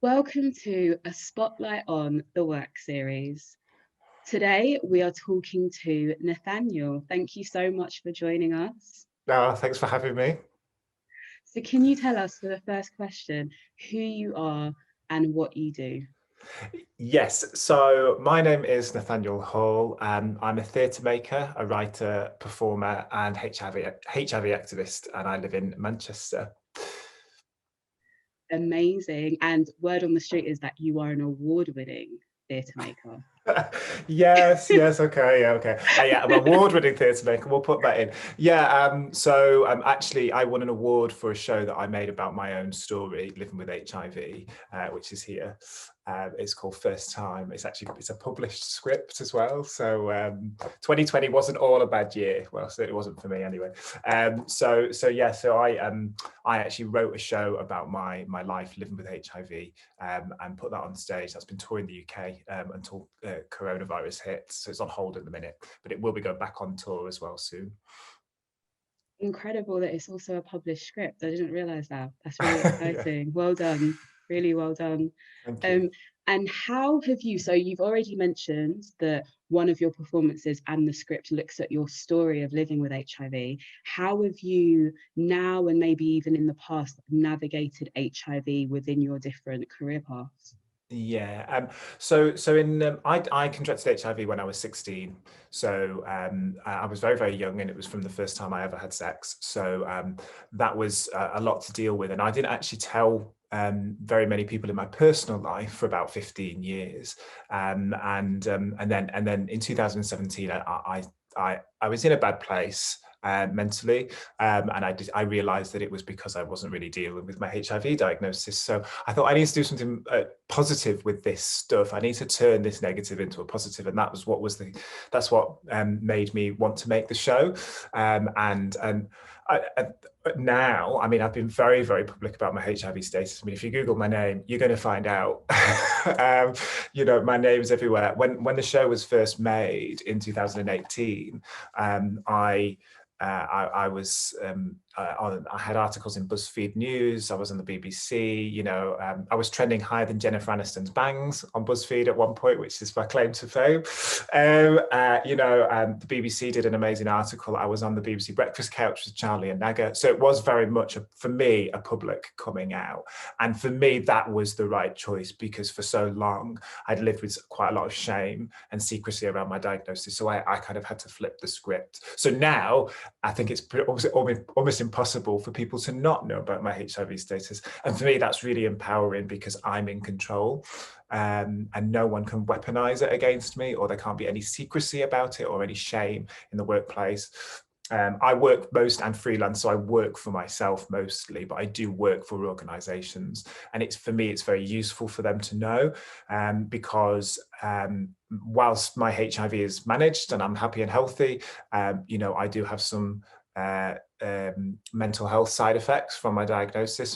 Welcome to a Spotlight on the Work series. Today we are talking to Nathaniel. Thank you so much for joining us. Thanks for having me. So, can you tell us for the first question who you are and what you do? Yes, so my name is Nathaniel Hall. I'm a theatre maker, a writer, performer, and HIV activist, and I live in Manchester. Amazing. And word on the street is that you are an award-winning theatre maker. Yes, okay, yeah, okay. Yeah, I'm an award-winning theatre maker. We'll put that in. Yeah, actually, I won an award for a show that I made about my own story, living with HIV, which is here. It's called First Time. It's a published script as well. So 2020 wasn't all a bad year. Well, it wasn't for me anyway. I actually wrote a show about my life living with HIV and put that on stage. That's been touring the UK until coronavirus hits. So it's on hold at the minute, but it will be going back on tour as well soon. Incredible that it's also a published script. I didn't realize that. That's really Yeah, exciting. Well done. Really well done. thank you. Um, and how have you, so you've already mentioned that one of your performances and the script looks at your story of living with HIV. How have you now and maybe even in the past navigated HIV within your different career paths? Yeah. I contracted HIV when I was 16. So I was very, very young, and it was from the first time I ever had sex. So that was a lot to deal with, and I didn't actually tell very many people in my personal life for about 15 years. And then in 2017, I was in a bad place. Mentally, and I realized that it was because I wasn't really dealing with my HIV diagnosis. So I thought I need to do something positive with this stuff. I need to turn this negative into a positive, and that's what made me want to make the show. Now, I mean, I've been very, very public about my HIV status. I mean, if you Google my name, you're going to find out. My name's everywhere. When the show was first made in 2018, I had articles in BuzzFeed News. I was on the BBC. I was trending higher than Jennifer Aniston's bangs on BuzzFeed at one point, which is my claim to fame. The BBC did an amazing article. I was on the BBC Breakfast Couch with Charlie and Naga. So it was very much, for me, a public coming out. And for me, that was the right choice, because for so long, I'd lived with quite a lot of shame and secrecy around my diagnosis. So I kind of had to flip the script. So now, I think it's almost impossible for people to not know about my HIV status. And for me, that's really empowering, because I'm in control, and no one can weaponize it against me, or there can't be any secrecy about it or any shame in the workplace. I work and freelance, so I work for myself mostly, but I do work for organizations. And for me, it's very useful for them to know, because whilst my HIV is managed and I'm happy and healthy, I do have some mental health side effects from my diagnosis,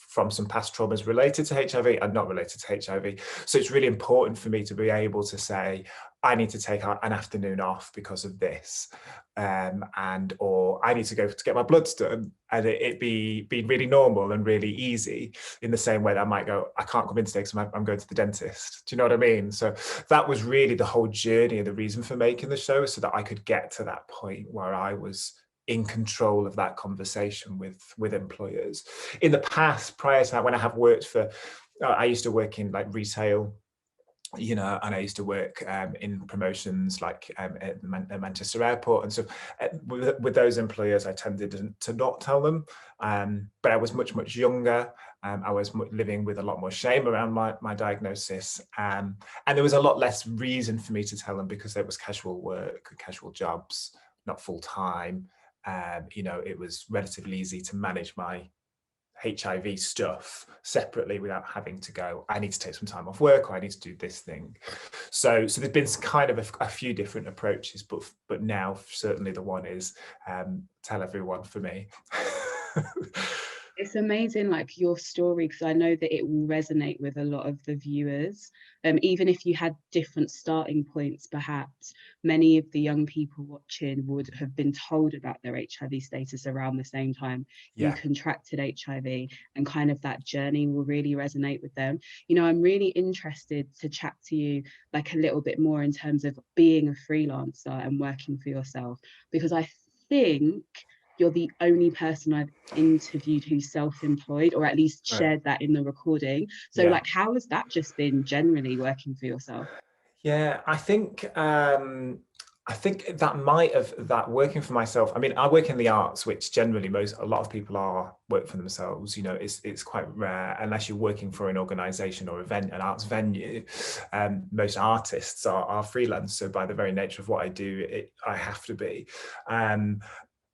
from some past traumas related to HIV and not related to HIV. So it's really important for me to be able to say, I need to take an afternoon off because of this, or I need to go to get my bloods done, and it be really normal and really easy, in the same way that I might go, I can't come in today because I'm going to the dentist. Do you know what I mean? So that was really the whole journey and the reason for making the show, so that I could get to that point where I was in control of that conversation with employers. In the past, prior to that, when I have worked I used to work in like retail, and I used to work in promotions, like at Manchester Airport and stuff. With those employers, I tended to not tell them, but I was much, much younger. I was living with a lot more shame around my diagnosis, and there was a lot less reason for me to tell them, because it was casual work, casual jobs, not full time. It was relatively easy to manage my HIV stuff separately without having to go, I need to take some time off work, or I need to do this thing. So there's been kind of a few different approaches, but now certainly the one is tell everyone for me. It's amazing, like your story, because I know that it will resonate with a lot of the viewers. Even if you had different starting points, perhaps many of the young people watching would have been told about their HIV status around the same time you Yeah, contracted HIV, and kind of that journey will really resonate with them. You know, I'm really interested to chat to you like a little bit more in terms of being a freelancer and working for yourself, because I think you're the only person I've interviewed who's self-employed, or at least right. shared that in the recording. So Yeah. like, how has that just been generally working for yourself? Yeah, I think that might have that working for myself. I mean, I work in the arts, which generally a lot of people are work for themselves. You know, it's quite rare unless you're working for an organization or event, an arts venue. Most artists are freelance, so by the very nature of what I do, I have to be. Um,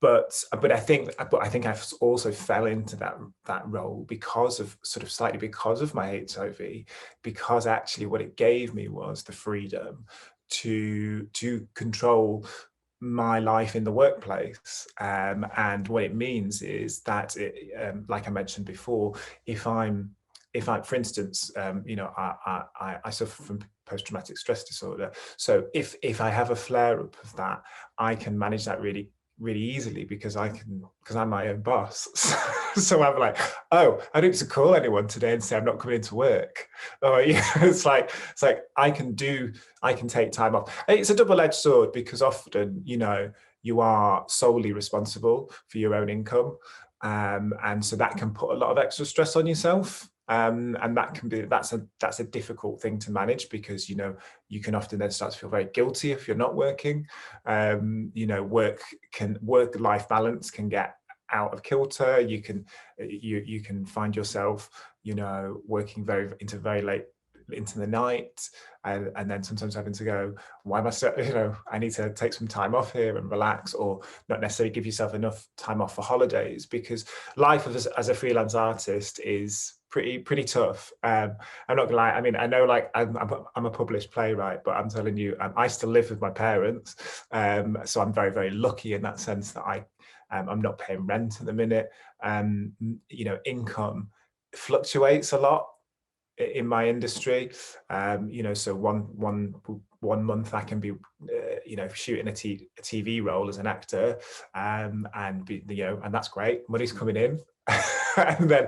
but I think I've also fell into that role because of sort of slightly because of my HIV, because actually what it gave me was the freedom to control my life in the workplace. And what it means is that, like I mentioned before, if I, for instance, you know, I suffer from post-traumatic stress disorder. So if I have a flare up of that, I can manage that really easily because I'm my own boss. So I'm like, oh, I don't need to call anyone today and say I'm not coming into work. Or you know, it's like I can take time off. It's a double-edged sword because often, you know, you are solely responsible for your own income. And so that can put a lot of extra stress on yourself. And that's a difficult thing to manage because, you know, you can often then start to feel very guilty if you're not working. You know, work life balance can get out of kilter. You can find yourself, you know, working very late into the night, and then sometimes having to go, why am I so, you know, I need to take some time off here and relax, or not necessarily give yourself enough time off for holidays, because life as a freelance artist is pretty tough. I'm not gonna lie. I mean, I know, like, I'm a published playwright, but I'm telling you, I still live with my parents, so I'm very lucky in that sense that I'm not paying rent at the minute. You know, income fluctuates a lot in my industry. You know, so one month I can be, you know, shooting a TV role as an actor, and be, you know, and that's great, money's coming in. and then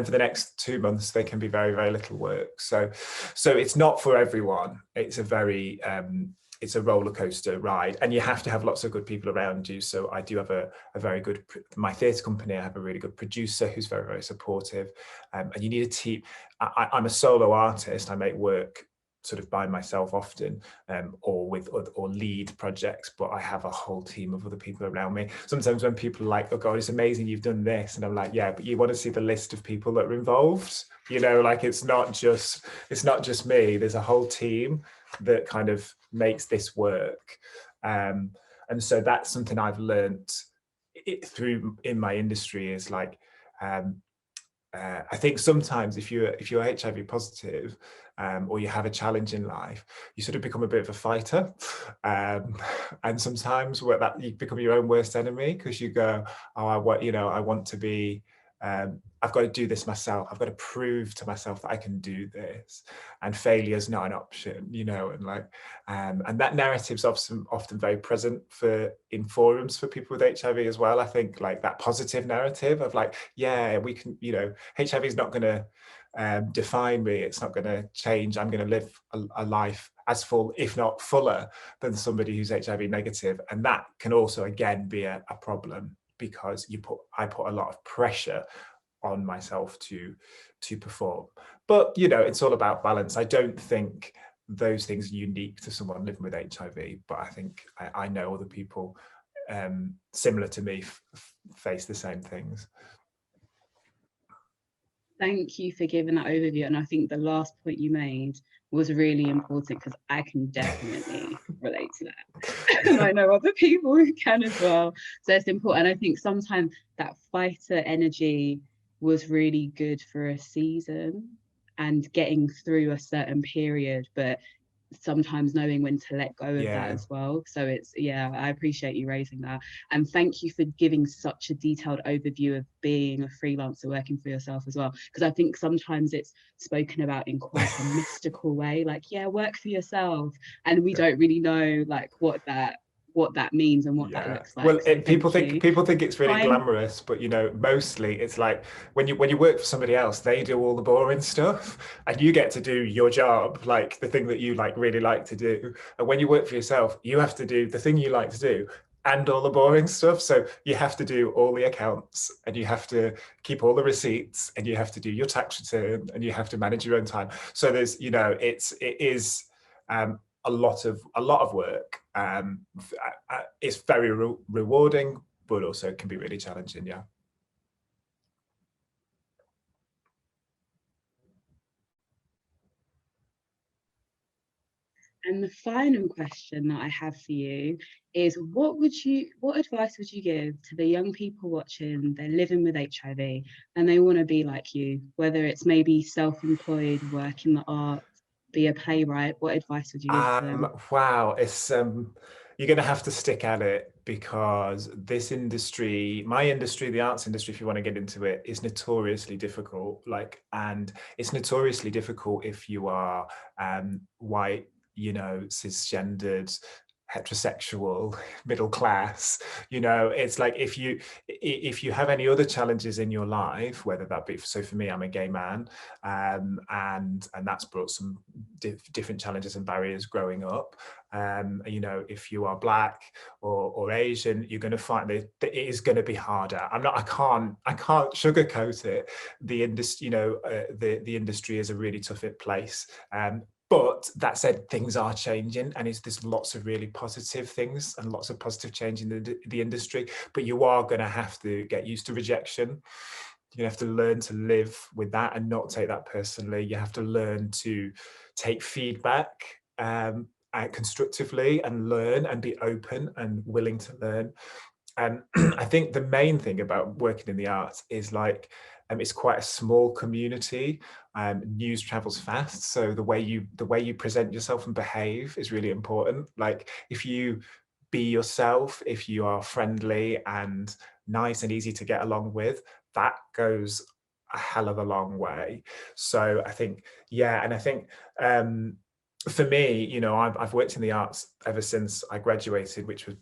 for the next 2 months there can be very little work. So it's not for everyone. It's a roller coaster ride, and you have to have lots of good people around you. So I do have a very good, my theatre company, I have a really good producer who's very supportive, and you need a team. I'm a solo artist. I make work sort of by myself often, or lead projects, but I have a whole team of other people around me. Sometimes when people are like, oh God, it's amazing you've done this, and I'm like, yeah, but you want to see the list of people that are involved, you know, like it's not just me. There's a whole team that kind of makes this work. And so that's something I've learned through in my industry, is like, I think sometimes if you're HIV positive, or you have a challenge in life, you sort of become a bit of a fighter, and sometimes that you become your own worst enemy, because you go, oh, I want to be. I've got to do this myself. I've got to prove to myself that I can do this, and failure is not an option, you know. And like, and that narrative's often very present in forums for people with HIV as well. I think, like, that positive narrative of like, yeah, we can, you know, HIV is not going to define me. It's not going to change. I'm going to live a life as full, if not fuller, than somebody who's HIV negative. And that can also, again, be a problem, because I put a lot of pressure on myself to perform. But, you know, it's all about balance. I don't think those things are unique to someone living with HIV, but I think I know other people similar to me face the same things. Thank you for giving that overview. And I think the last point you made was really important, because I can definitely relate to that. And I know other people who can as well. So it's important. I think sometimes that fighter energy was really good for a season and getting through a certain period. But sometimes knowing when to let go of that Yeah. as well. So it's, yeah, I appreciate you raising that, and thank you for giving such a detailed overview of being a freelancer working for yourself as well, because I think sometimes it's spoken about in quite a mystical way, like, yeah, work for yourself, and we don't really know like what that means and what that Yeah, looks like. well, So people thank think you. it's really Fine. glamorous, but you know, mostly it's like when you work for somebody else, they do all the boring stuff, and you get to do your job, like the thing that you like really like to do. And when you work for yourself, you have to do the thing you like to do and all the boring stuff. So you have to do all the accounts, and you have to keep all the receipts, and you have to do your tax return, and you have to manage your own time. So there's, you know, it is. A lot of work. It's very rewarding, but also can be really challenging. Yeah. And the final question that I have for you is, what advice would you give to the young people watching, they're living with HIV and they want to be like you, whether it's maybe self-employed, work in the arts, be a playwright, what advice would you give to them? Wow, it's you're going to have to stick at it, because this industry, my industry, the arts industry, if you want to get into it, is notoriously difficult. Like, and it's notoriously difficult if you are white, you know, cisgendered, heterosexual, middle class. You know, it's like if you have any other challenges in your life, whether that be, so for me, I'm a gay man, and that's brought some different challenges and barriers growing up. You know, if you are black or Asian, you're going to find that it is going to be harder. I can't sugarcoat it. The industry, you know, the industry is a really tough place. But that said, things are changing, and there's lots of really positive things and lots of positive change in the industry. But you are going to have to get used to rejection. You have to learn to live with that and not take that personally. You have to learn to take feedback constructively, and learn and be open and willing to learn. And I think the main thing about working in the arts is like, it's quite a small community. News travels fast, so the way you present yourself and behave is really important. Like, if you be yourself, if you are friendly and nice and easy to get along with, that goes a hell of a long way. So I think, yeah, and I think for me, you know, I've worked in the arts ever since I graduated, which was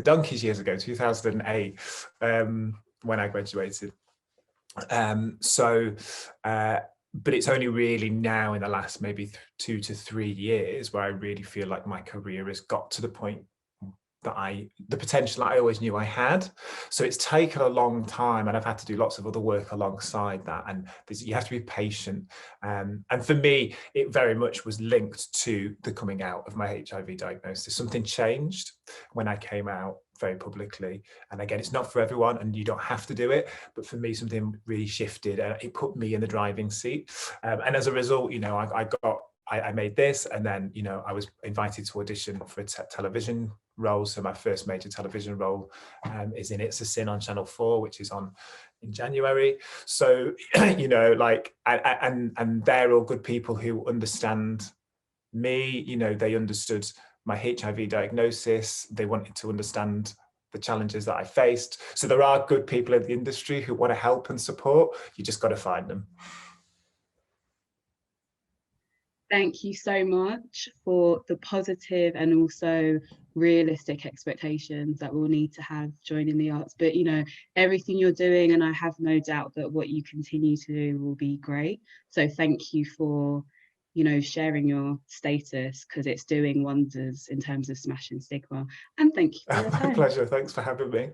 donkey's years ago, 2008, when I graduated. So, but it's only really now in the last maybe 2 to 3 years where I really feel like my career has got to the point that the potential that I always knew I had. So it's taken a long time, and I've had to do lots of other work alongside that. And you have to be patient. And for me, it very much was linked to the coming out of my HIV diagnosis. Something changed when I came out very publicly. And again, it's not for everyone, and you don't have to do it. But for me, something really shifted, and it put me in the driving seat. And as a result, you know, I made this, and then, you know, I was invited to audition for a television role. So my first major television role is in It's a Sin on Channel 4, which is on in January. So, you know, like, and they're all good people who understand me. You know, they understood my HIV diagnosis. They wanted to understand the challenges that I faced. So there are good people in the industry who want to help and support. You just got to find them. Thank you so much for the positive and also realistic expectations that we'll need to have joining the arts. But, you know, everything you're doing, and I have no doubt that what you continue to do will be great. So thank you for, you know, sharing your status, because it's doing wonders in terms of smashing stigma. And thank you for your My time. pleasure. Thanks for having me.